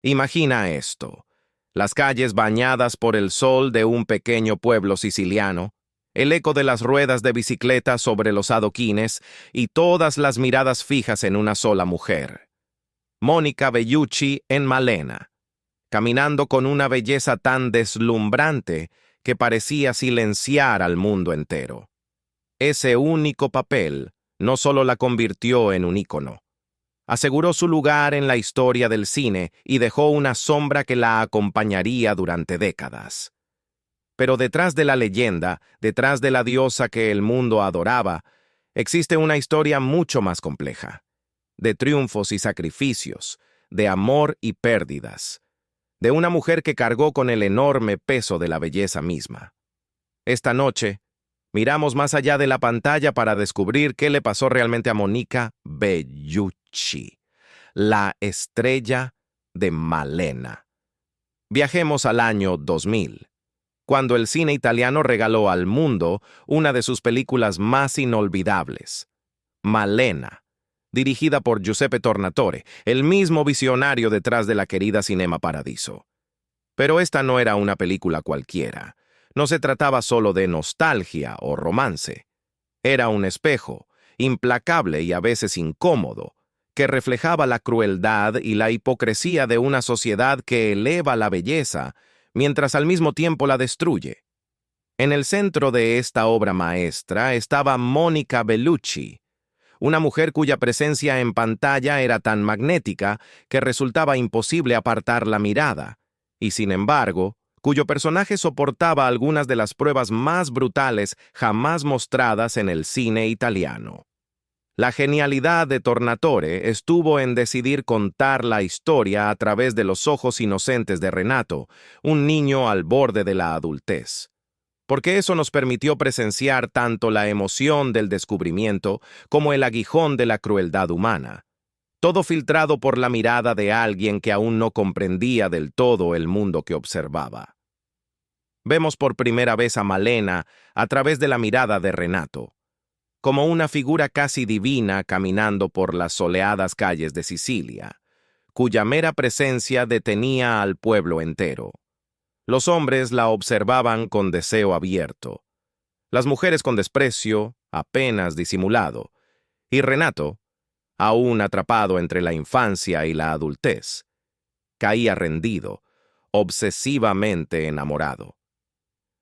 Imagina esto: las calles bañadas por el sol de un pequeño pueblo siciliano, el eco de las ruedas de bicicleta sobre los adoquines y todas las miradas fijas en una sola mujer. Monica Bellucci en Malena, caminando con una belleza tan deslumbrante que parecía silenciar al mundo entero. Ese único papel no solo la convirtió en un ícono, aseguró su lugar en la historia del cine y dejó una sombra que la acompañaría durante décadas. Pero detrás de la leyenda, detrás de la diosa que el mundo adoraba, existe una historia mucho más compleja, de triunfos y sacrificios, de amor y pérdidas, de una mujer que cargó con el enorme peso de la belleza misma. Esta noche, miramos más allá de la pantalla para descubrir qué le pasó realmente a Monica Bellucci, la estrella de Malena. Viajemos al año 2000, cuando el cine italiano regaló al mundo una de sus películas más inolvidables, Malena, dirigida por Giuseppe Tornatore, el mismo visionario detrás de la querida Cinema Paradiso. Pero esta no era una película cualquiera. No se trataba solo de nostalgia o romance. Era un espejo, implacable y a veces incómodo, que reflejaba la crueldad y la hipocresía de una sociedad que eleva la belleza, mientras al mismo tiempo la destruye. En el centro de esta obra maestra estaba Monica Bellucci, una mujer cuya presencia en pantalla era tan magnética que resultaba imposible apartar la mirada, y sin embargo, cuyo personaje soportaba algunas de las pruebas más brutales jamás mostradas en el cine italiano. La genialidad de Tornatore estuvo en decidir contar la historia a través de los ojos inocentes de Renato, un niño al borde de la adultez, porque eso nos permitió presenciar tanto la emoción del descubrimiento como el aguijón de la crueldad humana, todo filtrado por la mirada de alguien que aún no comprendía del todo el mundo que observaba. Vemos por primera vez a Malena a través de la mirada de Renato, como una figura casi divina caminando por las soleadas calles de Sicilia, cuya mera presencia detenía al pueblo entero. Los hombres la observaban con deseo abierto, las mujeres con desprecio, apenas disimulado, y Renato, aún atrapado entre la infancia y la adultez, caía rendido, obsesivamente enamorado.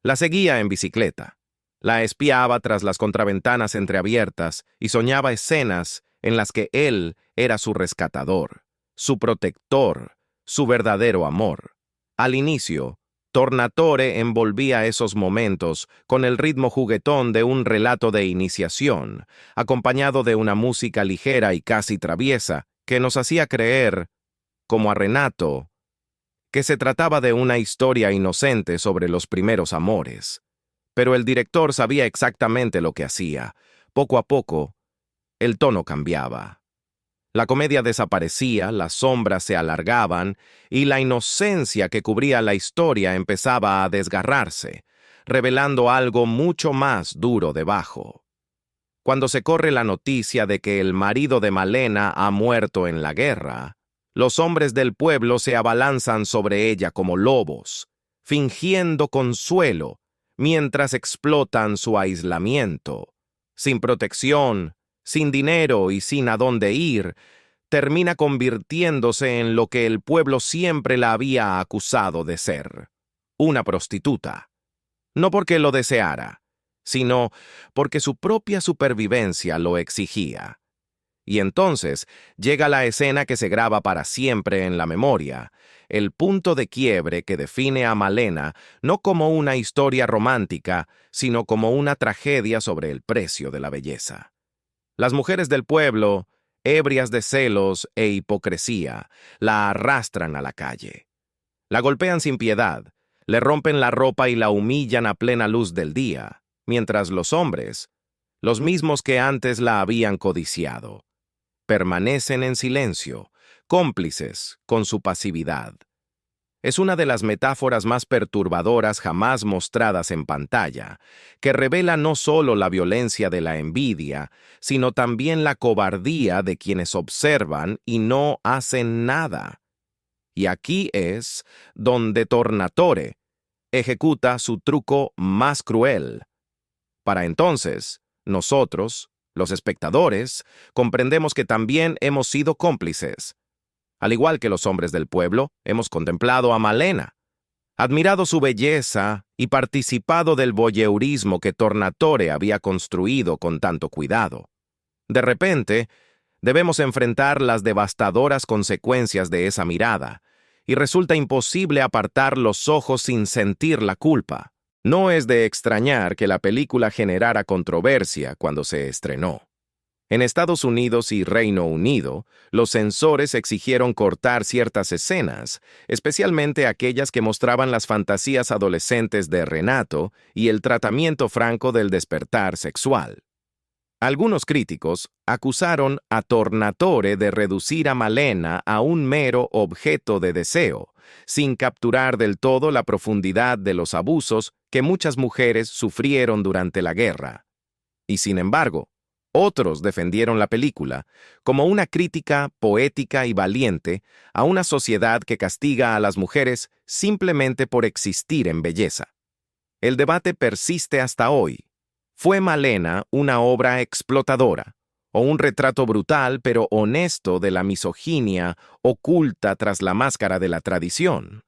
La seguía en bicicleta, la espiaba tras las contraventanas entreabiertas y soñaba escenas en las que él era su rescatador, su protector, su verdadero amor. Al inicio, Tornatore envolvía esos momentos con el ritmo juguetón de un relato de iniciación, acompañado de una música ligera y casi traviesa que nos hacía creer, como a Renato, que se trataba de una historia inocente sobre los primeros amores. Pero el director sabía exactamente lo que hacía. Poco a poco, el tono cambiaba. La comedia desaparecía, las sombras se alargaban y la inocencia que cubría la historia empezaba a desgarrarse, revelando algo mucho más duro debajo. Cuando se corre la noticia de que el marido de Malena ha muerto en la guerra, los hombres del pueblo se abalanzan sobre ella como lobos, fingiendo consuelo, mientras explotan su aislamiento. Sin protección, sin dinero y sin a dónde ir, termina convirtiéndose en lo que el pueblo siempre la había acusado de ser: una prostituta. No porque lo deseara, sino porque su propia supervivencia lo exigía. Y entonces llega la escena que se graba para siempre en la memoria, el punto de quiebre que define a Malena no como una historia romántica, sino como una tragedia sobre el precio de la belleza. Las mujeres del pueblo, ebrias de celos e hipocresía, la arrastran a la calle. La golpean sin piedad, le rompen la ropa y la humillan a plena luz del día, mientras los hombres, los mismos que antes la habían codiciado, permanecen en silencio, cómplices con su pasividad. Es una de las metáforas más perturbadoras jamás mostradas en pantalla, que revela no solo la violencia de la envidia, sino también la cobardía de quienes observan y no hacen nada. Y aquí es donde Tornatore ejecuta su truco más cruel. Para entonces, nosotros, los espectadores, comprendemos que también hemos sido cómplices. Al igual que los hombres del pueblo, hemos contemplado a Malena, admirado su belleza y participado del voyeurismo que Tornatore había construido con tanto cuidado. De repente, debemos enfrentar las devastadoras consecuencias de esa mirada, y resulta imposible apartar los ojos sin sentir la culpa. No es de extrañar que la película generara controversia cuando se estrenó. En Estados Unidos y Reino Unido, los censores exigieron cortar ciertas escenas, especialmente aquellas que mostraban las fantasías adolescentes de Renato y el tratamiento franco del despertar sexual. Algunos críticos acusaron a Tornatore de reducir a Malena a un mero objeto de deseo, sin capturar del todo la profundidad de los abusos que muchas mujeres sufrieron durante la guerra. Y sin embargo, otros defendieron la película como una crítica poética y valiente a una sociedad que castiga a las mujeres simplemente por existir en belleza. El debate persiste hasta hoy. ¿Fue Malena una obra explotadora o un retrato brutal pero honesto de la misoginia oculta tras la máscara de la tradición?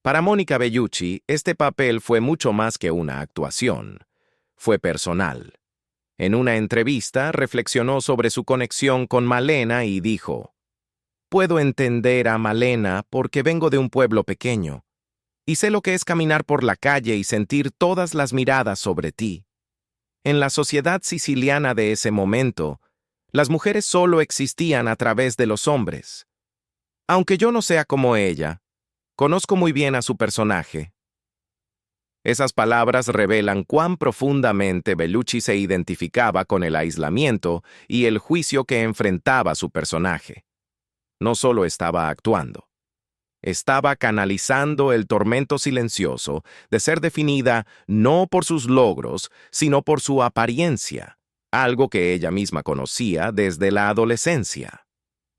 Para Monica Bellucci, este papel fue mucho más que una actuación. Fue personal. En una entrevista reflexionó sobre su conexión con Malena y dijo: «Puedo entender a Malena porque vengo de un pueblo pequeño, y sé lo que es caminar por la calle y sentir todas las miradas sobre ti. En la sociedad siciliana de ese momento, las mujeres solo existían a través de los hombres. Aunque yo no sea como ella, conozco muy bien a su personaje». Esas palabras revelan cuán profundamente Bellucci se identificaba con el aislamiento y el juicio que enfrentaba su personaje. No solo estaba actuando. Estaba canalizando el tormento silencioso de ser definida no por sus logros, sino por su apariencia, algo que ella misma conocía desde la adolescencia.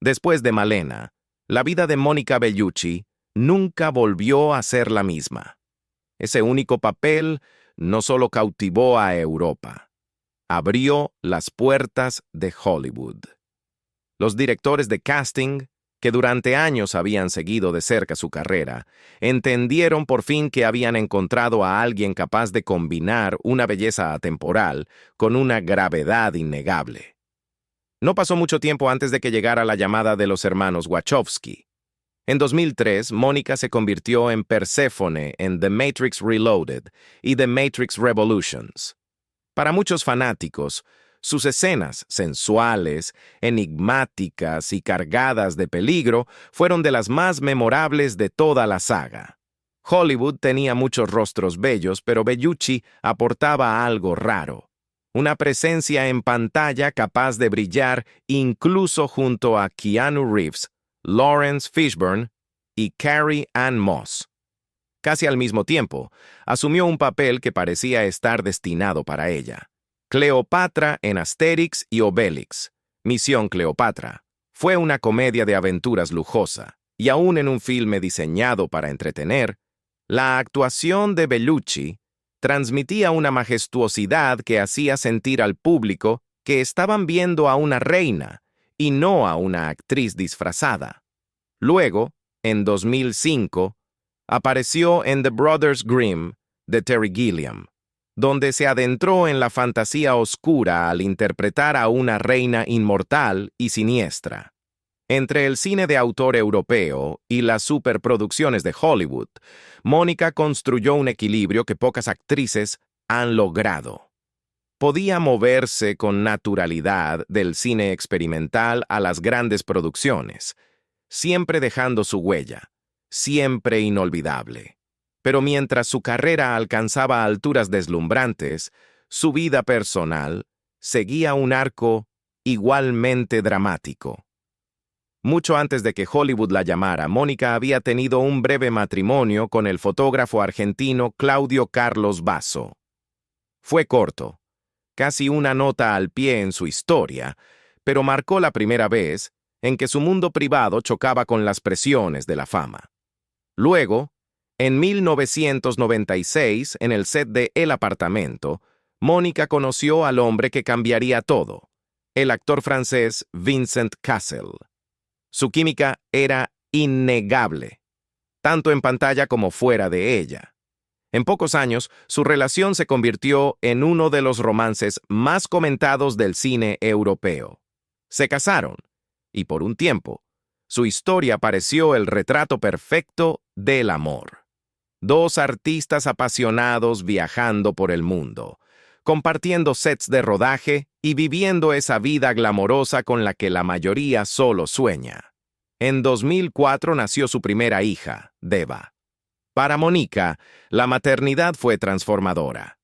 Después de Malena, la vida de Monica Bellucci nunca volvió a ser la misma. Ese único papel no solo cautivó a Europa, abrió las puertas de Hollywood. Los directores de casting, que durante años habían seguido de cerca su carrera, entendieron por fin que habían encontrado a alguien capaz de combinar una belleza atemporal con una gravedad innegable. No pasó mucho tiempo antes de que llegara la llamada de los hermanos Wachowski. En 2003, Mónica se convirtió en Perséfone en The Matrix Reloaded y The Matrix Revolutions. Para muchos fanáticos, sus escenas sensuales, enigmáticas y cargadas de peligro fueron de las más memorables de toda la saga. Hollywood tenía muchos rostros bellos, pero Bellucci aportaba algo raro. Una presencia en pantalla capaz de brillar incluso junto a Keanu Reeves, Lawrence Fishburne y Carrie Ann Moss. Casi al mismo tiempo, asumió un papel que parecía estar destinado para ella. Cleopatra en Asterix y Obelix, Misión Cleopatra, fue una comedia de aventuras lujosa, y aún en un filme diseñado para entretener, la actuación de Bellucci transmitía una majestuosidad que hacía sentir al público que estaban viendo a una reina y no a una actriz disfrazada. Luego, en 2005, apareció en The Brothers Grimm de Terry Gilliam, donde se adentró en la fantasía oscura al interpretar a una reina inmortal y siniestra. Entre el cine de autor europeo y las superproducciones de Hollywood, Mónica construyó un equilibrio que pocas actrices han logrado. Podía moverse con naturalidad del cine experimental a las grandes producciones, siempre dejando su huella, siempre inolvidable. Pero mientras su carrera alcanzaba alturas deslumbrantes, su vida personal seguía un arco igualmente dramático. Mucho antes de que Hollywood la llamara, Mónica había tenido un breve matrimonio con el fotógrafo argentino Claudio Carlos Basso. Fue corto, casi una nota al pie en su historia, pero marcó la primera vez en que su mundo privado chocaba con las presiones de la fama. Luego, en 1996, en el set de El apartamento, Mónica conoció al hombre que cambiaría todo, el actor francés Vincent Cassel. Su química era innegable, tanto en pantalla como fuera de ella. En pocos años, su relación se convirtió en uno de los romances más comentados del cine europeo. Se casaron, y por un tiempo, su historia pareció el retrato perfecto del amor. Dos artistas apasionados viajando por el mundo, compartiendo sets de rodaje y viviendo esa vida glamorosa con la que la mayoría solo sueña. En 2004 nació su primera hija, Deva. Para Mónica, la maternidad fue transformadora.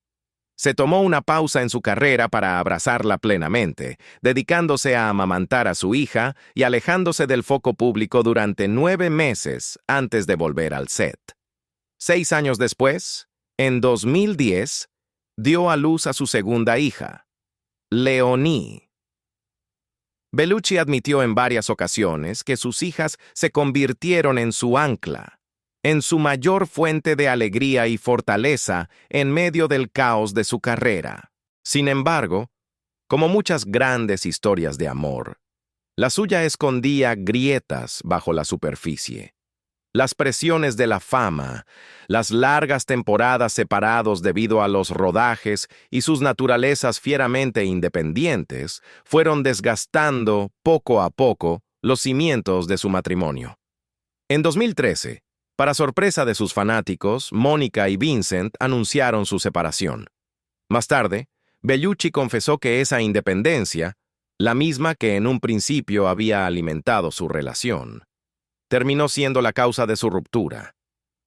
Se tomó una pausa en su carrera para abrazarla plenamente, dedicándose a amamantar a su hija y alejándose del foco público durante 9 meses antes de volver al set. 6 años después, en 2010, dio a luz a su segunda hija, Leonie. Bellucci admitió en varias ocasiones que sus hijas se convirtieron en su ancla, en su mayor fuente de alegría y fortaleza en medio del caos de su carrera. Sin embargo, como muchas grandes historias de amor, la suya escondía grietas bajo la superficie. Las presiones de la fama, las largas temporadas separados debido a los rodajes y sus naturalezas fieramente independientes fueron desgastando poco a poco los cimientos de su matrimonio. En 2013, para sorpresa de sus fanáticos, Mónica y Vincent anunciaron su separación. Más tarde, Bellucci confesó que esa independencia, la misma que en un principio había alimentado su relación, terminó siendo la causa de su ruptura.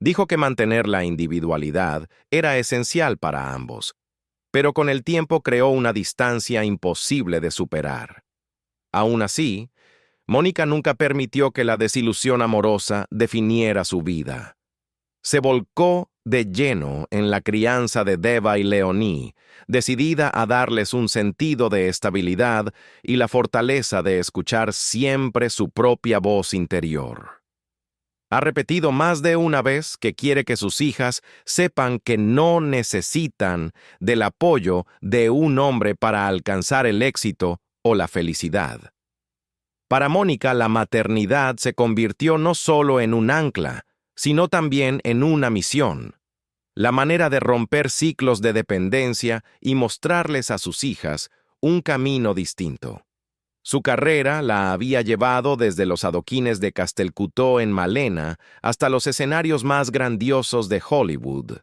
Dijo que mantener la individualidad era esencial para ambos, pero con el tiempo creó una distancia imposible de superar. Aún así, Mónica nunca permitió que la desilusión amorosa definiera su vida. Se volcó de lleno en la crianza de Deva y Leonie, decidida a darles un sentido de estabilidad y la fortaleza de escuchar siempre su propia voz interior. Ha repetido más de una vez que quiere que sus hijas sepan que no necesitan del apoyo de un hombre para alcanzar el éxito o la felicidad. Para Mónica, la maternidad se convirtió no solo en un ancla, sino también en una misión, la manera de romper ciclos de dependencia y mostrarles a sus hijas un camino distinto. Su carrera la había llevado desde los adoquines de Castelcuto en Malena hasta los escenarios más grandiosos de Hollywood.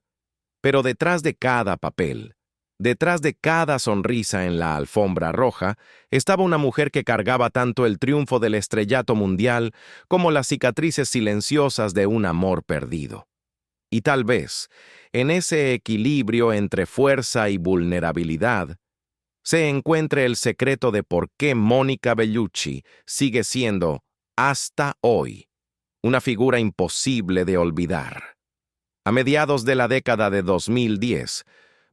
Pero detrás de cada papel, detrás de cada sonrisa en la alfombra roja, estaba una mujer que cargaba tanto el triunfo del estrellato mundial como las cicatrices silenciosas de un amor perdido. Y tal vez, en ese equilibrio entre fuerza y vulnerabilidad, se encuentre el secreto de por qué Mónica Bellucci sigue siendo, hasta hoy, una figura imposible de olvidar. A mediados de la década de 2010,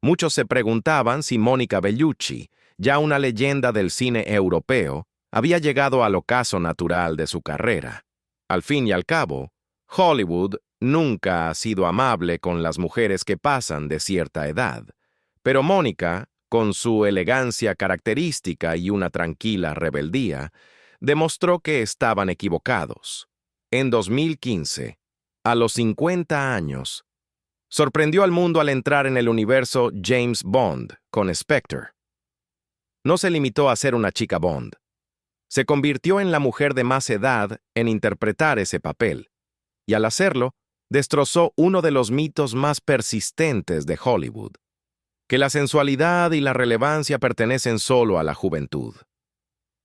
muchos se preguntaban si Mónica Bellucci, ya una leyenda del cine europeo, había llegado al ocaso natural de su carrera. Al fin y al cabo, Hollywood nunca ha sido amable con las mujeres que pasan de cierta edad, pero Mónica, con su elegancia característica y una tranquila rebeldía, demostró que estaban equivocados. En 2015, a los 50 años, sorprendió al mundo al entrar en el universo James Bond con Spectre. No se limitó a ser una chica Bond. Se convirtió en la mujer de más edad en interpretar ese papel, y al hacerlo, destrozó uno de los mitos más persistentes de Hollywood: que la sensualidad y la relevancia pertenecen solo a la juventud.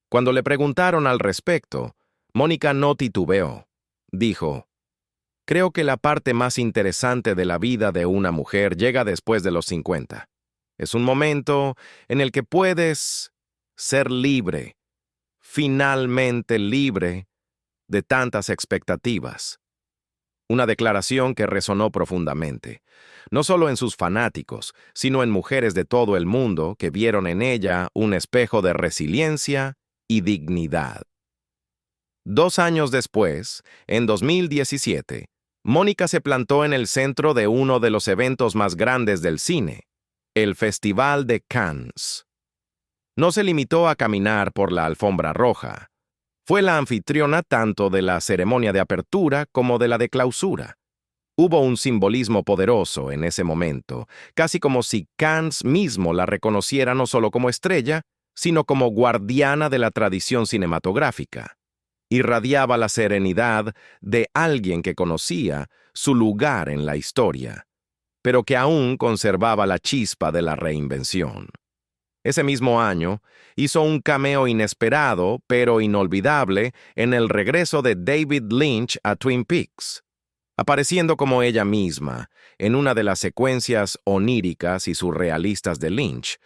Cuando le preguntaron al respecto, Mónica no titubeó. Dijo: "Creo que la parte más interesante de la vida de una mujer llega después de los 50. Es un momento en el que puedes ser libre, finalmente libre de tantas expectativas". Una declaración que resonó profundamente, no solo en sus fanáticos, sino en mujeres de todo el mundo que vieron en ella un espejo de resiliencia y dignidad. 2 años después, en 2017, Mónica se plantó en el centro de uno de los eventos más grandes del cine, el Festival de Cannes. No se limitó a caminar por la alfombra roja. Fue la anfitriona tanto de la ceremonia de apertura como de la de clausura. Hubo un simbolismo poderoso en ese momento, casi como si Cannes mismo la reconociera no solo como estrella, sino como guardiana de la tradición cinematográfica. Irradiaba la serenidad de alguien que conocía su lugar en la historia, pero que aún conservaba la chispa de la reinvención. Ese mismo año, hizo un cameo inesperado, pero inolvidable, en el regreso de David Lynch a Twin Peaks, apareciendo como ella misma en una de las secuencias oníricas y surrealistas de Lynch.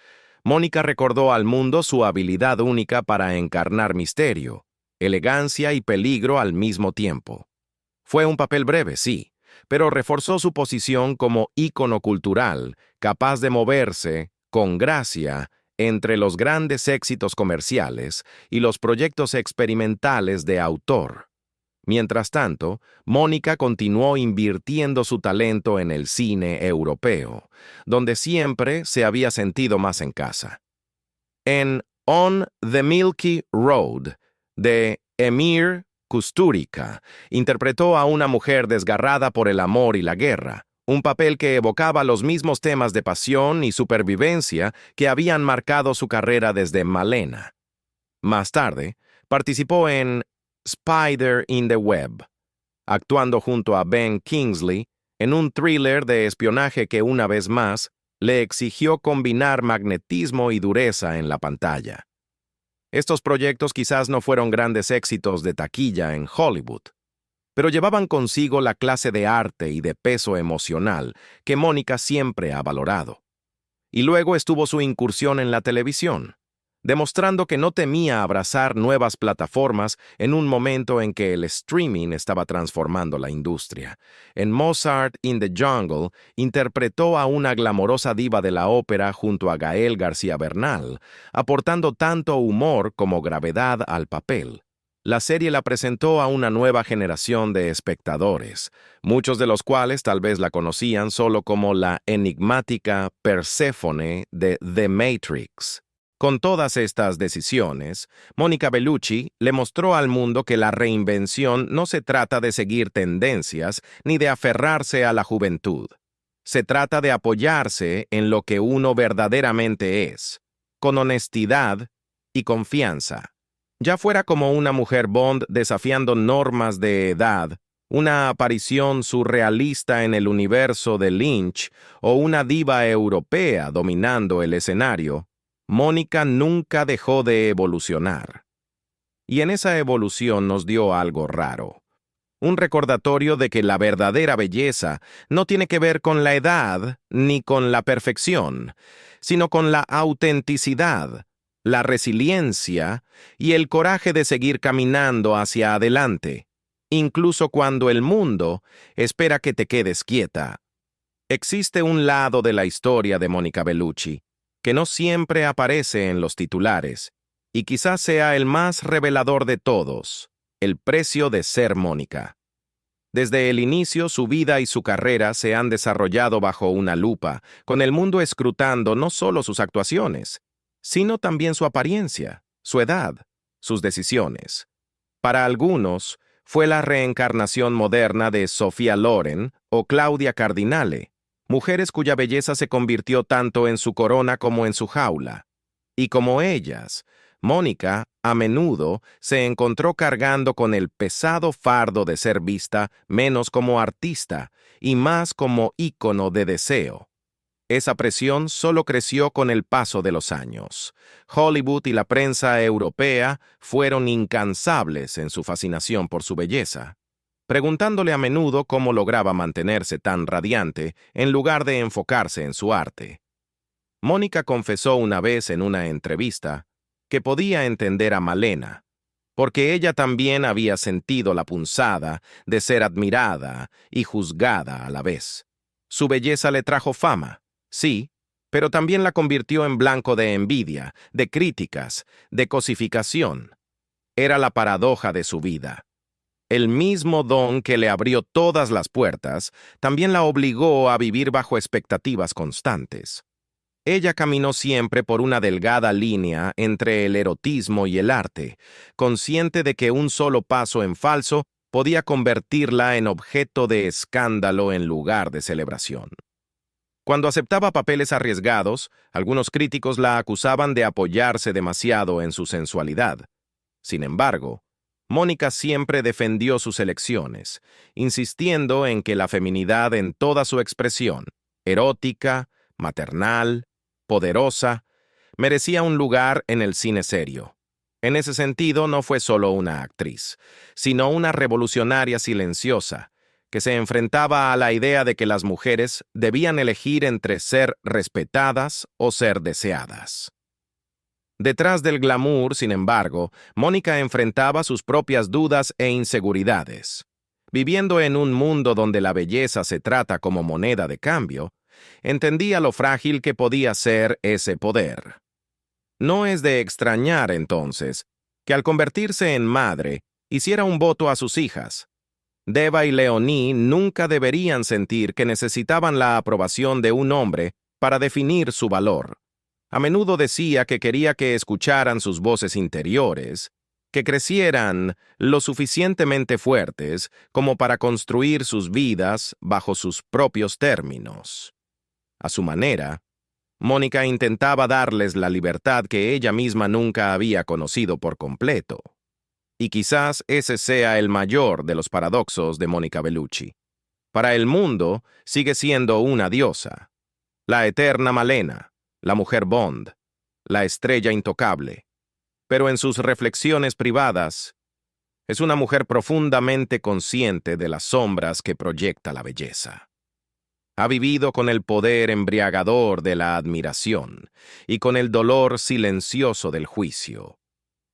Mónica recordó al mundo su habilidad única para encarnar misterio, elegancia y peligro al mismo tiempo. Fue un papel breve, sí, pero reforzó su posición como ícono cultural, capaz de moverse, con gracia, entre los grandes éxitos comerciales y los proyectos experimentales de autor. Mientras tanto, Mónica continuó invirtiendo su talento en el cine europeo, donde siempre se había sentido más en casa. En On the Milky Road, de Emir Kusturica, interpretó a una mujer desgarrada por el amor y la guerra, un papel que evocaba los mismos temas de pasión y supervivencia que habían marcado su carrera desde Malena. Más tarde, participó en Spider in the Web, actuando junto a Ben Kingsley en un thriller de espionaje que una vez más le exigió combinar magnetismo y dureza en la pantalla. Estos proyectos quizás no fueron grandes éxitos de taquilla en Hollywood, pero llevaban consigo la clase de arte y de peso emocional que Mónica siempre ha valorado. Y luego estuvo su incursión en la televisión, demostrando que no temía abrazar nuevas plataformas en un momento en que el streaming estaba transformando la industria. En Mozart in the Jungle, interpretó a una glamorosa diva de la ópera junto a Gael García Bernal, aportando tanto humor como gravedad al papel. La serie la presentó a una nueva generación de espectadores, muchos de los cuales tal vez la conocían solo como la enigmática Perséfone de The Matrix. Con todas estas decisiones, Mónica Bellucci le mostró al mundo que la reinvención no se trata de seguir tendencias ni de aferrarse a la juventud. Se trata de apoyarse en lo que uno verdaderamente es, con honestidad y confianza. Ya fuera como una mujer Bond desafiando normas de edad, una aparición surrealista en el universo de Lynch o una diva europea dominando el escenario, Mónica nunca dejó de evolucionar. Y en esa evolución nos dio algo raro. Un recordatorio de que la verdadera belleza no tiene que ver con la edad ni con la perfección, sino con la autenticidad, la resiliencia y el coraje de seguir caminando hacia adelante, incluso cuando el mundo espera que te quedes quieta. Existe un lado de la historia de Mónica Bellucci que no siempre aparece en los titulares, y quizás sea el más revelador de todos: el precio de ser Mónica. Desde el inicio, su vida y su carrera se han desarrollado bajo una lupa, con el mundo escrutando no solo sus actuaciones, sino también su apariencia, su edad, sus decisiones. Para algunos, fue la reencarnación moderna de Sofía Loren o Claudia Cardinale, mujeres cuya belleza se convirtió tanto en su corona como en su jaula. Y como ellas, Mónica, a menudo, se encontró cargando con el pesado fardo de ser vista menos como artista y más como ícono de deseo. Esa presión solo creció con el paso de los años. Hollywood y la prensa europea fueron incansables en su fascinación por su belleza, preguntándole a menudo cómo lograba mantenerse tan radiante en lugar de enfocarse en su arte. Mónica confesó una vez en una entrevista que podía entender a Malena, porque ella también había sentido la punzada de ser admirada y juzgada a la vez. Su belleza le trajo fama, sí, pero también la convirtió en blanco de envidia, de críticas, de cosificación. era la paradoja de su vida. El mismo don que le abrió todas las puertas, también la obligó a vivir bajo expectativas constantes. Ella caminó siempre por una delgada línea entre el erotismo y el arte, consciente de que un solo paso en falso podía convertirla en objeto de escándalo en lugar de celebración. Cuando aceptaba papeles arriesgados, algunos críticos la acusaban de apoyarse demasiado en su sensualidad. Sin embargo, Mónica siempre defendió sus elecciones, insistiendo en que la feminidad en toda su expresión, erótica, maternal, poderosa, merecía un lugar en el cine serio. En ese sentido, no fue solo una actriz, sino una revolucionaria silenciosa, que se enfrentaba a la idea de que las mujeres debían elegir entre ser respetadas o ser deseadas. Detrás del glamour, sin embargo, Mónica enfrentaba sus propias dudas e inseguridades. Viviendo en un mundo donde la belleza se trata como moneda de cambio, entendía lo frágil que podía ser ese poder. No es de extrañar, entonces, que al convertirse en madre, hiciera un voto a sus hijas. Deva y Leonie nunca deberían sentir que necesitaban la aprobación de un hombre para definir su valor. A menudo decía que quería que escucharan sus voces interiores, que crecieran lo suficientemente fuertes como para construir sus vidas bajo sus propios términos. A su manera, Mónica intentaba darles la libertad que ella misma nunca había conocido por completo. Y quizás ese sea el mayor de los paradoxos de Mónica Bellucci. Para el mundo, sigue siendo una diosa, la eterna Malena, la mujer Bond, la estrella intocable. Pero en sus reflexiones privadas, es una mujer profundamente consciente de las sombras que proyecta la belleza. Ha vivido con el poder embriagador de la admiración y con el dolor silencioso del juicio.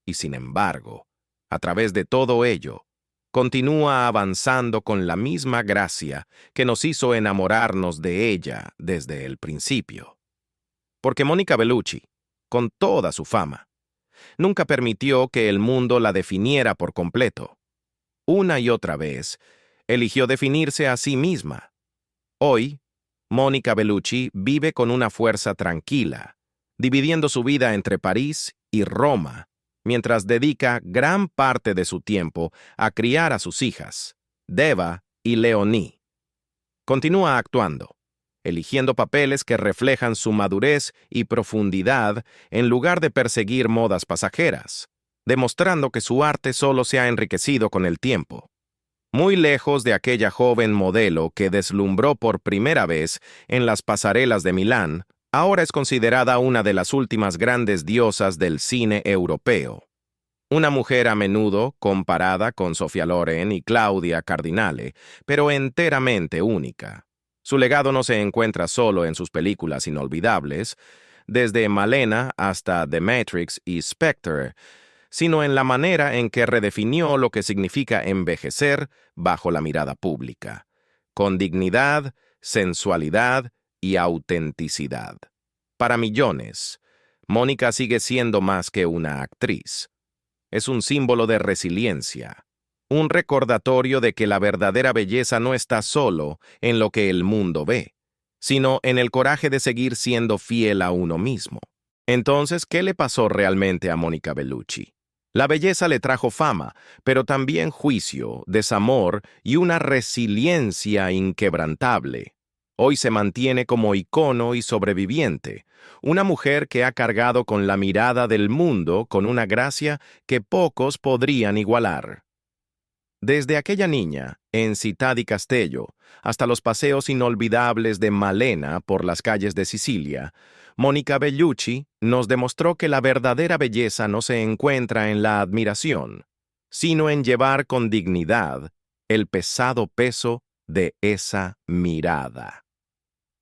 Y sin embargo, a través de todo ello, continúa avanzando con la misma gracia que nos hizo enamorarnos de ella desde el principio. Porque Mónica Bellucci, con toda su fama, nunca permitió que el mundo la definiera por completo. Una y otra vez, eligió definirse a sí misma. Hoy, Mónica Bellucci vive con una fuerza tranquila, dividiendo su vida entre París y Roma, mientras dedica gran parte de su tiempo a criar a sus hijas, Deva y Leonie. Continúa actuando, eligiendo papeles que reflejan su madurez y profundidad en lugar de perseguir modas pasajeras, demostrando que su arte solo se ha enriquecido con el tiempo. Muy lejos de aquella joven modelo que deslumbró por primera vez en las pasarelas de Milán, ahora es considerada una de las últimas grandes diosas del cine europeo. Una mujer a menudo comparada con Sofía Loren y Claudia Cardinale, pero enteramente única. Su legado no se encuentra solo en sus películas inolvidables, desde Malena hasta The Matrix y Spectre, sino en la manera en que redefinió lo que significa envejecer bajo la mirada pública, con dignidad, sensualidad y autenticidad. Para millones, Mónica sigue siendo más que una actriz. Es un símbolo de resiliencia, un recordatorio de que la verdadera belleza no está solo en lo que el mundo ve, sino en el coraje de seguir siendo fiel a uno mismo. Entonces, ¿qué le pasó realmente a Mónica Bellucci? La belleza le trajo fama, pero también juicio, desamor y una resiliencia inquebrantable. Hoy se mantiene como icono y sobreviviente, una mujer que ha cargado con la mirada del mundo con una gracia que pocos podrían igualar. Desde aquella niña, en Città di Castello, hasta los paseos inolvidables de Malena por las calles de Sicilia, Mónica Bellucci nos demostró que la verdadera belleza no se encuentra en la admiración, sino en llevar con dignidad el pesado peso de esa mirada.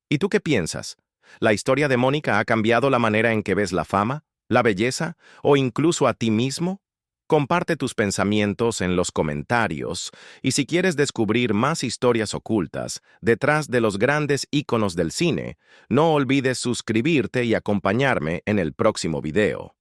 ¿Y tú qué piensas? ¿La historia de Mónica ha cambiado la manera en que ves la fama, la belleza o incluso a ti mismo? Comparte tus pensamientos en los comentarios y si quieres descubrir más historias ocultas detrás de los grandes íconos del cine, no olvides suscribirte y acompañarme en el próximo video.